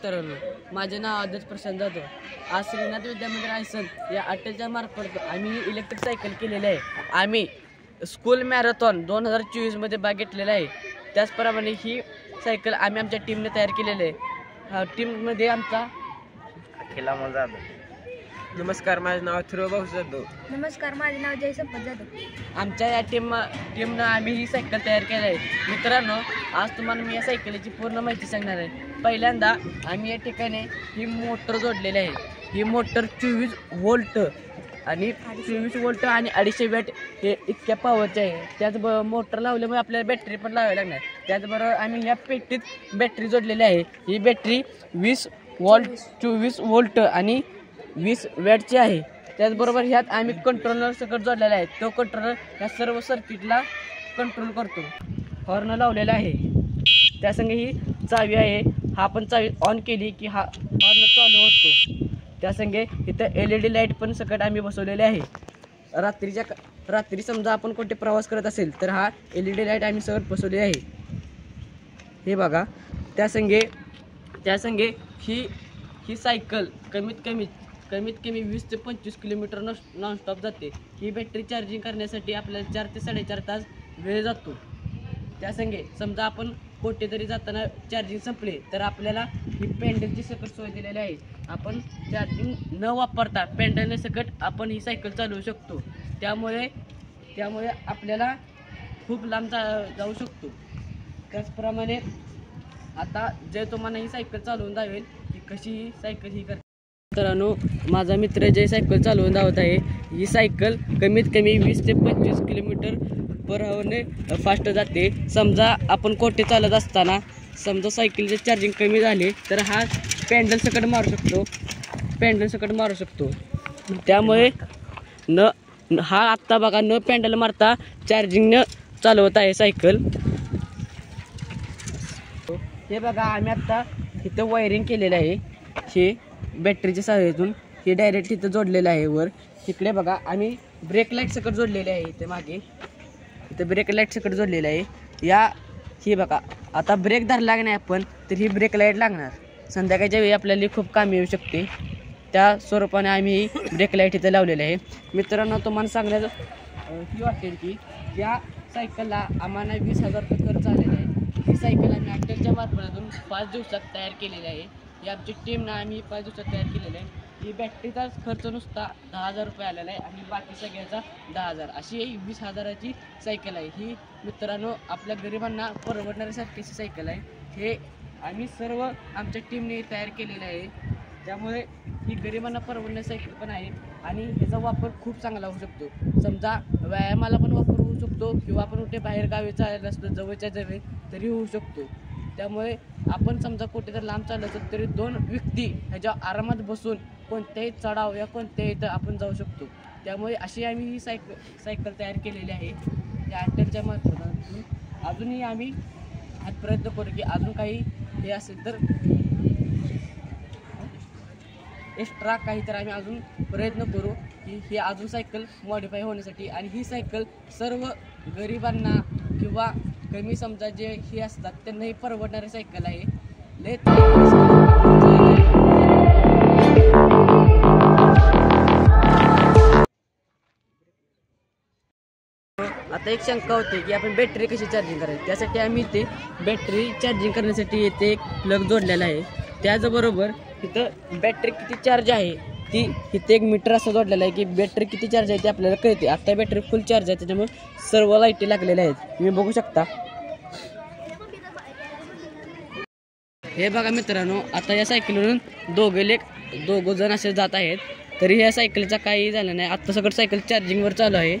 मित्रांनो, माझे नाव आदर्श प्रशांत जाधव. आज श्रीनाथ विद्यामंदिर आयसन या अट्टेच्या मार्फत आम्ही इलेक्ट्रिक सायकल केलेली आहे. आम्ही स्कूल मॅरेथॉन 2024 भाग घेतलेला आहे. त्याचप्रमाणे ही सायकल आम्ही आमच्या टीमने तयार केलेली आहे. टीममध्ये आमचा अखिला जाधव. नमस्कार, माझे नाव अथर्व भाऊ जाधव. नमस्कार, माझे नाव जय संपत जाधव. आमच्या या टीमनं आम्ही ही सायकल तयार केली आहे. मित्रांनो, आज तुम्हाला मी या सायकलीची पूर्ण माहिती सांगणार आहे. पहिल्यांदा आम्ही या ठिकाणी ही मोटर जोडलेली आहे. ही मोटर 24 व्होल्ट आणि 24 व्होल्ट आणि 250 वॅट हे इतक्या पॉवरचे आहे. त्याचबरोबर मोटर लावल्यामुळे आपल्याला बॅटरी पण लावावी लागणार. त्याचबरोबर आम्ही या पेटीत बॅटरी जोडलेली आहे. ही बॅटरी 24 व्होल्ट आणि 20 वॅटची आहे. त्याचबरोबर ह्यात आम्ही कंट्रोलर सकट जोडलेला आहे. तो कंट्रोलर ह्या सर्व सर्किटला कंट्रोल करतो. हॉर्न लावलेला आहे. त्यासंगे ही चावी आहे. हा पण चावी ऑन केली की हा हॉर्न चालू होतो. त्यासंगे इथं LED लाईट पण सकट आम्ही बसवलेले आहे. रात्री समजा आपण कोणते प्रवास करत असेल तर हा LED लाईट आम्ही सकट बसवली आहे. हे बघा. त्यासंगे ही सायकल कमीत कमी 20 ते 25 किलोमीटर नॉनस्टॉप जाते. ही बॅटरी चार्जिंग करण्यासाठी आपल्याला 4 ते 4.5 तास वेळ जातो. त्यासंगे समजा आपण कुठेतरी जाताना चार्जिंग संपले तर आपल्याला ही पॅन्डलची सकट सोय दिलेली आहे. आपण चार्जिंग न वापरता पॅन्डलने सकट आपण ही सायकल चालवू शकतो. त्यामुळे आपल्याला खूप लांब जाऊ शकतो. त्याचप्रमाणे आता जे तुम्हाला ही सायकल चालवून दाखवेल की कशी ही सायकल ही करते. मित्रांनो, माझा मित्र जे सायकल चालवून धावत आहे, ही सायकल कमीत कमी 20 ते 25 किलोमीटर पर आवरने फास्ट जाते. समजा आपण कोठे चालत असताना समजा सायकलचे चार्जिंग कमी झाले तर हा पॅन्डल सकट मारू शकतो. त्यामुळे हा आत्ता बघा न पॅन्डल मारता चार्जिंगनं चालवत आहे सायकल. हे बघा, आम्ही आत्ता इथं वायरिंग केलेलं आहे. हे बॅटरीच्या सहाय्यातून हे डायरेक्ट इथं जोडलेलं आहे. वर तिकडे बघा आम्ही ब्रेक लाईट सकट जोडलेले आहे. इथे मागे इथं ब्रेक लाईट सकट जोडलेलं आहे. ही बघा, आता ब्रेक धरला नाही आपण तर ही ब्रेक लाईट लागणार. संध्याकाळच्या वेळी आपल्याला खूप काम येऊ शकते. त्या स्वरूपाने आम्ही ही ब्रेक लाईट इथं लावलेली आहे. मित्रांनो, तुम्हाला सांगण्याचं ही वाटेल की या सायकलला आम्हाला 20,000 रुपये खर्च आलेला आहे. ही सायकल आम्ही अट्टेलच्या मार्फतून 5 दिवसात तयार केलेली आहे. ही आमची टीमनं आम्ही 5 दिवसात तयार केलेलं आहे. ही बॅटरीचा खर्च नुसता 10,000 रुपये आलेला आहे आणि बाकी सगळ्याचा 10,000. अशी 20,000ची सायकल आहे. ही मित्रांनो आपल्या गरिबांना परवडणाऱ्यासारखी सायकल आहे. हे आम्ही सर्व आमच्या टीमने तयार केलेलं आहे. त्यामुळे ही गरिबांना परवडणारी सायकल पण आहे आणि ह्याचा वापर खूप चांगला होऊ शकतो. समजा व्यायामाला पण वापर होऊ शकतो किंवा आपण कुठे बाहेर गावी चालायला असतो जवळच्या जवळ तरी होऊ शकतो. त्यामुळे आपण समजा कुठे तर लांब चाललं तरी 2 व्यक्ती ह्याच्या आरामात बसून कोणत्याही चढाव या कोणत्याही इथं आपण जाऊ शकतो. त्यामुळे अशी आम्ही ही सायकल तयार केलेली आहे. त्या अट्टेलच्या मार्फतून अजूनही आम्ही हात प्रयत्न करू की अजून काही हे असेल तर एक्स्ट्रा काही तर आम्ही अजून प्रयत्न करू की ही अजून सायकल मॉडिफाय होण्यासाठी. आणि ही सायकल सर्व गरिबांना किंवा कमी समजा जे हे असतात त्यांनाही परवडणारी सायकल आहे. आता एक शंका होते की आपण बॅटरी कशी चार्जिंग करायची. त्यासाठी आम्ही इथे बॅटरी चार्जिंग करण्यासाठी इथे एक प्लग जोडलेला आहे. त्याचबरोबर इथं बॅटरी किती चार्ज आहे ती इथे एक मीटर असं जोडलेलं आहे की बॅटरी किती चार्ज आहे ते आपल्याला कळते. आता बॅटरी फुल चार्ज आहे त्याच्यामुळे सर्व लाईटी लागलेल्या आहेत. तुम्ही बघू शकता. हे बघा मित्रांनो, आता या सायकलवरून दोघं जण असे जात आहेत. तरी ह्या सायकलचा काही झालं नाही. आत्ता सगळं सायकल चार्जिंगवर चालू आहे.